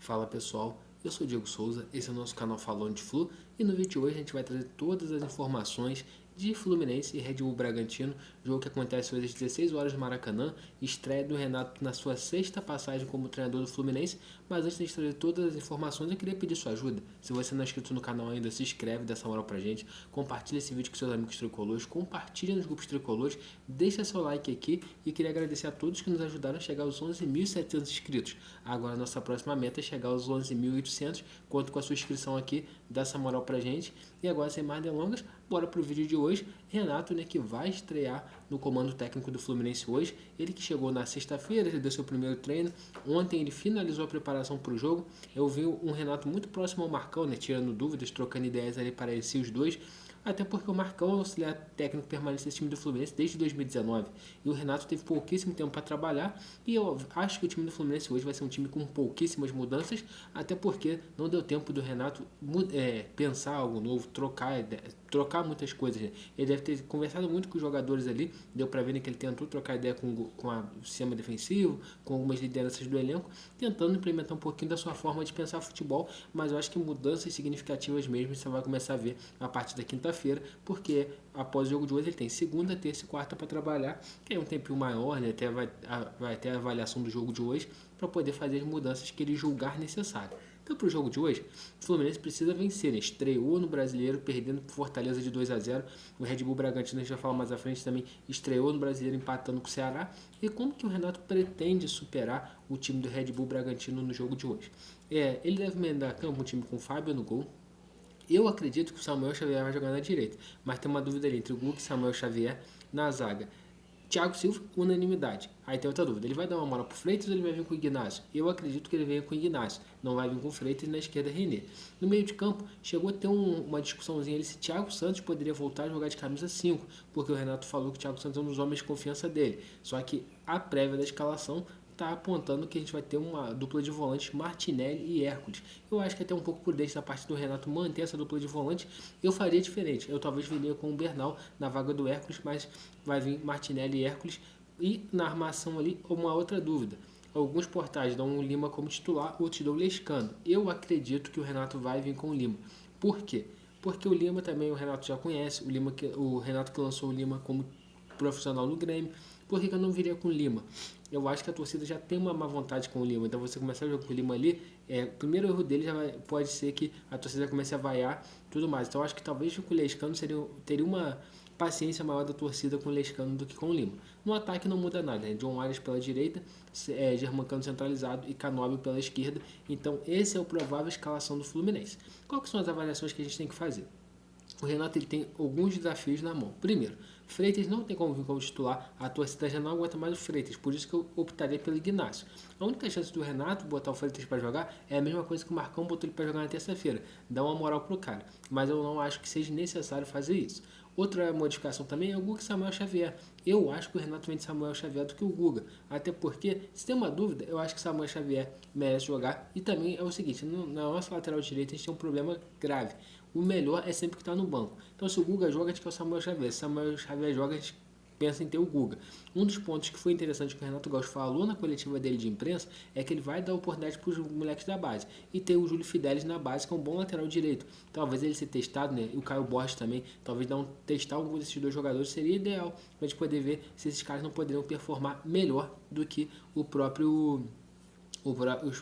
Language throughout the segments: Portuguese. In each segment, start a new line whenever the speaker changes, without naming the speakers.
Fala pessoal, eu sou o Diego Souza, esse é o nosso canal Falando de Flu e no vídeo de hoje a gente vai trazer todas as informações de Fluminense e Red Bull Bragantino, jogo que acontece hoje às 16 horas no Maracanã, estreia do Renato na sua sexta passagem como treinador do Fluminense, mas antes de trazer todas as informações eu queria pedir sua ajuda. Se você não é inscrito no canal ainda, se inscreve, dá essa moral pra gente, compartilha esse vídeo com seus amigos tricolores, compartilha nos grupos tricolores, deixa seu like aqui e queria agradecer a todos que nos ajudaram a chegar aos 11.700 inscritos. Agora a nossa próxima meta é chegar aos 11.800, conto com a sua inscrição aqui, dá essa moral pra gente. E agora sem mais delongas, bora pro vídeo de hoje. Renato, que vai estrear no comando técnico do Fluminense hoje. Ele que chegou na sexta-feira, já deu seu primeiro treino. Ontem ele finalizou a preparação para o jogo. Eu vi um Renato muito próximo ao Marcão, tirando dúvidas, trocando ideias ali para esse os dois. Até porque o Marcão é o auxiliar técnico permanente desse time do Fluminense desde 2019. E o Renato teve pouquíssimo tempo para trabalhar. E eu acho que o time do Fluminense hoje vai ser um time com pouquíssimas mudanças. Até porque não deu tempo do Renato pensar algo novo, trocar muitas coisas. Ele deve ter conversado muito com os jogadores ali. Deu para ver que ele tentou trocar ideia com o sistema defensivo, com algumas lideranças do elenco, tentando implementar um pouquinho da sua forma de pensar futebol. Mas eu acho que mudanças significativas mesmo você vai começar a ver a partir da quinta-feira, porque após o jogo de hoje ele tem segunda, terça e quarta para trabalhar, que é um tempinho maior, até vai ter a avaliação do jogo de hoje para poder fazer as mudanças que ele julgar necessário. Então, para o jogo de hoje, o Fluminense precisa vencer. Estreou no Brasileiro, perdendo por Fortaleza de 2-0. O Red Bull Bragantino, a gente vai falar mais à frente também, estreou no Brasileiro empatando com o Ceará. E como que o Renato pretende superar o time do Red Bull Bragantino no jogo de hoje? Ele deve emendar campo um time com o Fábio no gol. Eu acredito que o Samuel Xavier vai jogar na direita, mas tem uma dúvida ali entre o Guga e Samuel Xavier na zaga. Thiago Silva, unanimidade. Aí tem outra dúvida, ele vai dar uma moral pro Freitas ou ele vai vir com o Ignacio? Eu acredito que ele venha com o Ignacio, não vai vir com o Freitas e na esquerda René. No meio de campo, chegou a ter uma discussãozinha ali se Thiago Santos poderia voltar a jogar de camisa 5, porque o Renato falou que o Thiago Santos é um dos homens de confiança dele. Só que a prévia da escalação está apontando que a gente vai ter uma dupla de volantes Martinelli e Hércules. Eu acho que é até um pouco prudente da parte do Renato manter essa dupla de volante. Eu faria diferente. Eu talvez viria com o Bernal na vaga do Hércules, mas vai vir Martinelli e Hércules. E na armação ali, uma outra dúvida. Alguns portais dão o Lima como titular, outros dão o Lescano. Eu acredito que o Renato vai vir com o Lima. Por quê? Porque o Lima também o Renato já conhece. O Renato que lançou o Lima como profissional no Grêmio. Por que eu não viria com o Lima? Eu acho que a torcida já tem uma má vontade com o Lima. Então você começar a jogar com o Lima ali, o primeiro erro dele pode ser que a torcida comece a vaiar tudo mais. Então eu acho que talvez com o Lescano teria uma paciência maior da torcida com o Lescano do que com o Lima. No ataque não muda nada, né? John Arias pela direita, Germancano centralizado e Canóbio pela esquerda. Então essa é a provável escalação do Fluminense. Quais que são as avaliações que a gente tem que fazer? O Renato ele tem alguns desafios na mão. Primeiro, Freitas não tem como vir como titular, a torcida já não aguenta mais o Freitas, por isso que eu optaria pelo Ignacio. A única chance do Renato botar o Freitas para jogar é a mesma coisa que o Marcão botou ele para jogar na terça-feira, dá uma moral pro cara, mas eu não acho que seja necessário fazer isso. Outra modificação também é o Guga e Samuel Xavier. Eu acho que o Renato vem de Samuel Xavier do que o Guga. Até porque, se tem uma dúvida, eu acho que Samuel Xavier merece jogar. E também é o seguinte, na nossa lateral direita a gente tem um problema grave. O melhor é sempre que está no banco. Então se o Guga joga, a gente quer o Samuel Xavier. Se o Samuel Xavier joga, a gente pensa em ter o Guga. Um dos pontos que foi interessante que o Renato Gaúcho falou na coletiva dele de imprensa é que ele vai dar oportunidade para os moleques da base. E ter o Júlio Fidelis na base, que é um bom lateral direito. Talvez ele ser testado, né? E o Caio Borges também. Talvez testar algum desses dois jogadores seria ideal para a gente poder ver se esses caras não poderiam performar melhor do que o próprio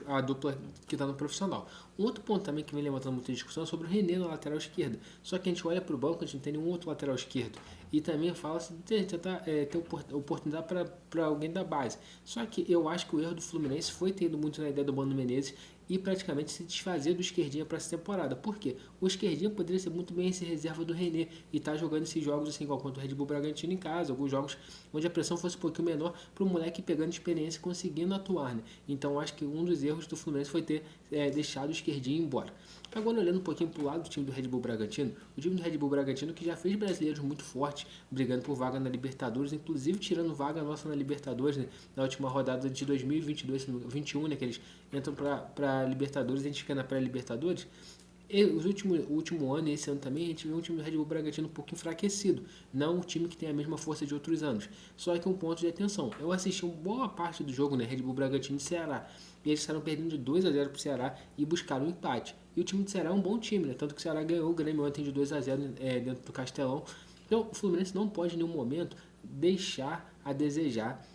a dupla que está no profissional. Um outro ponto também que vem levantando muita discussão é sobre o René na lateral esquerda. Só que a gente olha para o banco, a gente não tem nenhum outro lateral esquerdo. E também fala-se de tentar ter oportunidade para alguém da base. Só que eu acho que o erro do Fluminense foi ter ido muito na ideia do Mano Menezes e praticamente se desfazer do esquerdinha para essa temporada. Por quê? O esquerdinha poderia ser muito bem esse reserva do René e tá jogando esses jogos assim, igual contra o Red Bull Bragantino em casa, alguns jogos onde a pressão fosse um pouquinho menor para o moleque pegando experiência e conseguindo atuar, né? Então acho que um dos erros do Fluminense foi ter deixado o esquerdinho embora. Agora olhando um pouquinho para o lado do time do Red Bull Bragantino, o time do Red Bull Bragantino que já fez brasileiros muito fortes, brigando por vaga na Libertadores, inclusive tirando vaga nossa na Libertadores, né? Na última rodada de 2022, 2021, né? Que eles entram para Libertadores, a gente fica na pré-Libertadores. E o último ano e esse ano também a gente vê um time do Red Bull Bragantino um pouco enfraquecido, não um time que tem a mesma força de outros anos. Só que um ponto de atenção, eu assisti uma boa parte do jogo, né, Red Bull Bragantino e Ceará, e eles estavam perdendo de 2-0 para o Ceará e buscaram um empate. E o time do Ceará é um bom time, né, tanto que o Ceará ganhou o Grêmio ontem de 2-0 dentro do Castelão. Então o Fluminense não pode em nenhum momento deixar a desejar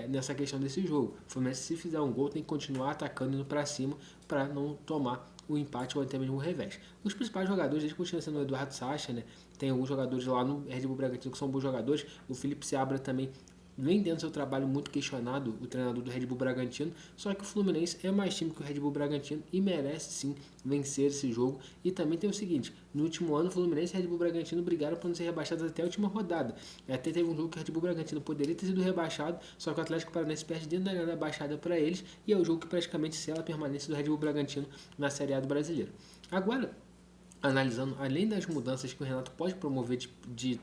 nessa questão desse jogo. O Fluminense, se fizer um gol, tem que continuar atacando, indo para cima, para não tomar o empate ou até mesmo o revés. Os principais jogadores, eles continuam sendo o Eduardo Sacha, né? Tem alguns jogadores lá no Red Bull Bragantino que são bons jogadores. O Felipe Seabra também vem dentro do seu trabalho muito questionado, o treinador do Red Bull Bragantino, só que o Fluminense é mais time que o Red Bull Bragantino e merece sim vencer esse jogo. E também tem o seguinte, no último ano o Fluminense e o Red Bull Bragantino brigaram para não ser rebaixados até a última rodada. Até teve um jogo que o Red Bull Bragantino poderia ter sido rebaixado, só que o Atlético Paranaense perde dentro da arena baixada para eles, e é o jogo que praticamente sela a permanência do Red Bull Bragantino na Série A do Brasileiro. Agora, analisando, além das mudanças que o Renato pode promover de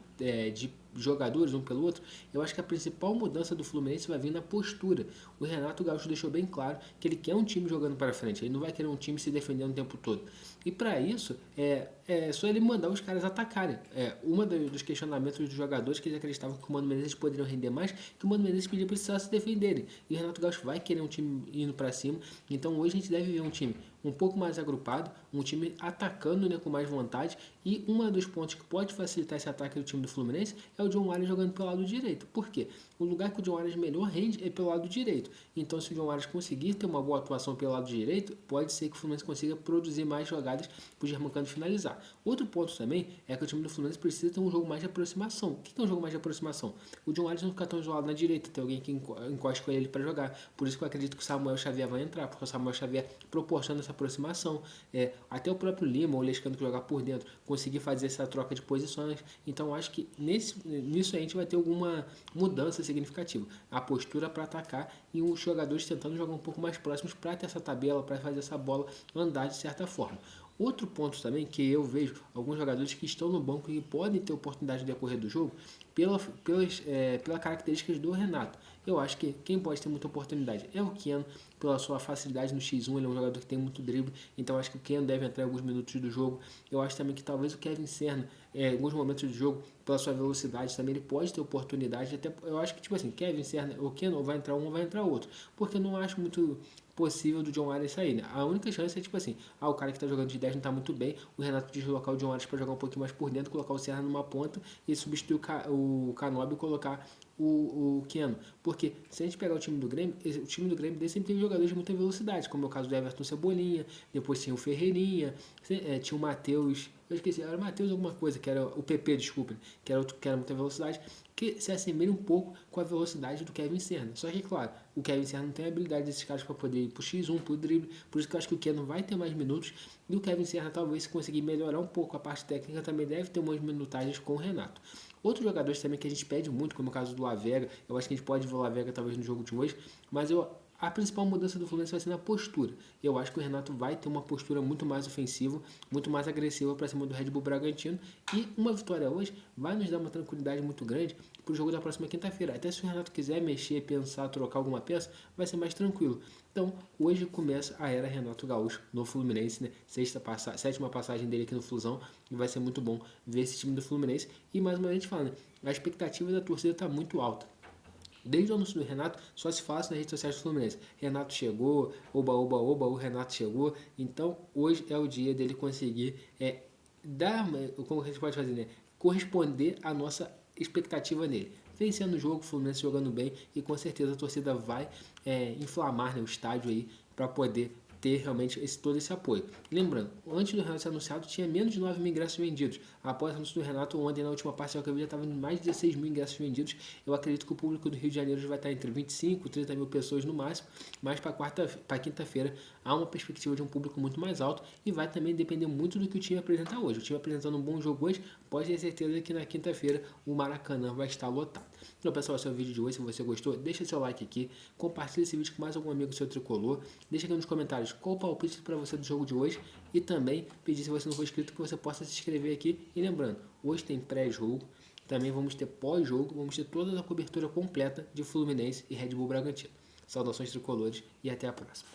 jogadores um pelo outro, eu acho que a principal mudança do Fluminense vai vir na postura. O Renato Gaúcho deixou bem claro que ele quer um time jogando para frente, ele não vai querer um time se defendendo o tempo todo. E para isso, é só ele mandar os caras atacarem. Uma dos questionamentos dos jogadores que eles acreditavam que o Mano Menezes poderiam render mais, que o Mano Menezes pedia para precisar se defenderem. E o Renato Gaúcho vai querer um time indo para cima. Então hoje a gente deve ver um time um pouco mais agrupado, um time atacando, né, com mais vontade. E um dos pontos que pode facilitar esse ataque do time do Fluminense é o John Arias jogando pelo lado direito. Por quê? O lugar que o John Arias melhor rende é pelo lado direito. Então, se o John Arias conseguir ter uma boa atuação pelo lado direito, pode ser que o Fluminense consiga produzir mais jogadas para o Germancano finalizar. Outro ponto também é que o time do Fluminense precisa ter um jogo mais de aproximação. O que é um jogo mais de aproximação? O John Arias não ficar tão isolado na direita, ter alguém que encoste com ele para jogar. Por isso que eu acredito que o Samuel Xavier vai entrar, porque o Samuel Xavier proporciona essa aproximação. Até o próprio Lima, ou o Lescano que jogar por dentro, conseguir fazer essa troca de posições. Então acho que nisso a gente vai ter alguma mudança significativa. A postura para atacar e os jogadores tentando jogar um pouco mais próximos para ter essa tabela, para fazer essa bola andar de certa forma. Outro ponto também que eu vejo alguns jogadores que estão no banco e podem ter oportunidade de decorrer do jogo pelas características do Renato. Eu acho que quem pode ter muita oportunidade é o Keno, pela sua facilidade no X1, ele é um jogador que tem muito drible, então acho que o Keno deve entrar em alguns minutos do jogo. Eu acho também que talvez o Kevin Serna, em alguns momentos do jogo, pela sua velocidade também, ele pode ter oportunidade. Até, eu acho que, tipo assim, Kevin Serna ou Keno vai entrar um ou vai entrar outro, porque eu não acho muito possível do John Arias sair, né? A única chance é tipo assim, o cara que tá jogando de 10 não tá muito bem, o Renato deslocar o John Arias para jogar um pouquinho mais por dentro, colocar o Serra numa ponta e substituir o Canóbio e colocar o Keno. Porque se a gente pegar o time do Grêmio sempre tem jogadores de muita velocidade, como é o caso do Everton Cebolinha, depois tinha o Ferreirinha, tinha o Matheus, eu esqueci, era o Matheus alguma coisa, que era o PP, desculpa, que era outro que era muita velocidade, que se assemelha um pouco com a velocidade do Kevin Serna. Só que, claro, o Kevin Serna não tem a habilidade desses caras para poder ir pro X1, pro drible, por isso que eu acho que o Keno vai ter mais minutos, e o Kevin Serna talvez, se conseguir melhorar um pouco a parte técnica, também deve ter umas minutagens com o Renato. Outros jogadores também que a gente pede muito, como o caso do Lavega, eu acho que a gente pode ver o Lavega talvez no jogo de hoje, mas a principal mudança do Fluminense vai ser na postura. Eu acho que o Renato vai ter uma postura muito mais ofensiva, muito mais agressiva para cima do Red Bull Bragantino, e uma vitória hoje vai nos dar uma tranquilidade muito grande para o jogo da próxima quinta-feira. Até se o Renato quiser mexer, pensar, trocar alguma peça, vai ser mais tranquilo. Então, hoje começa a era Renato Gaúcho no Fluminense, né? Sétima passagem dele aqui no Flusão, e vai ser muito bom ver esse time do Fluminense. E mais uma vez a gente fala, né? A expectativa da torcida está muito alta. Desde o anúncio do Renato, só se fala nas redes sociais do Fluminense. Renato chegou, oba, oba, oba, o Renato chegou. Então, hoje é o dia dele conseguir como a gente pode fazer, né? Corresponder à nossa expectativa nele. Vencendo o jogo, o Fluminense jogando bem, e com certeza a torcida vai inflamar, né, o estádio aí para poder ter realmente todo esse apoio. Lembrando, antes do Renato ser anunciado, tinha menos de 9 mil ingressos vendidos. Após o anúncio do Renato, ontem na última parte que eu vi, já estava em mais de 16 mil ingressos vendidos. Eu acredito que o público do Rio de Janeiro vai estar entre 25 e 30 mil pessoas no máximo, mas para quinta-feira há uma perspectiva de um público muito mais alto, e vai também depender muito do que o time apresentar hoje. O time apresentando um bom jogo hoje, pode ter certeza que na quinta-feira o Maracanã vai estar lotado. Então, pessoal, esse é o vídeo de hoje. Se você gostou, deixa seu like aqui, compartilha esse vídeo com mais algum amigo seu tricolor, deixa aqui nos comentários qual o palpite para você do jogo de hoje, e também pedir, se você não for inscrito, que você possa se inscrever aqui. E lembrando, hoje tem pré-jogo, também vamos ter pós-jogo, vamos ter toda a cobertura completa de Fluminense e Red Bull Bragantino. Saudações tricolores e até a próxima.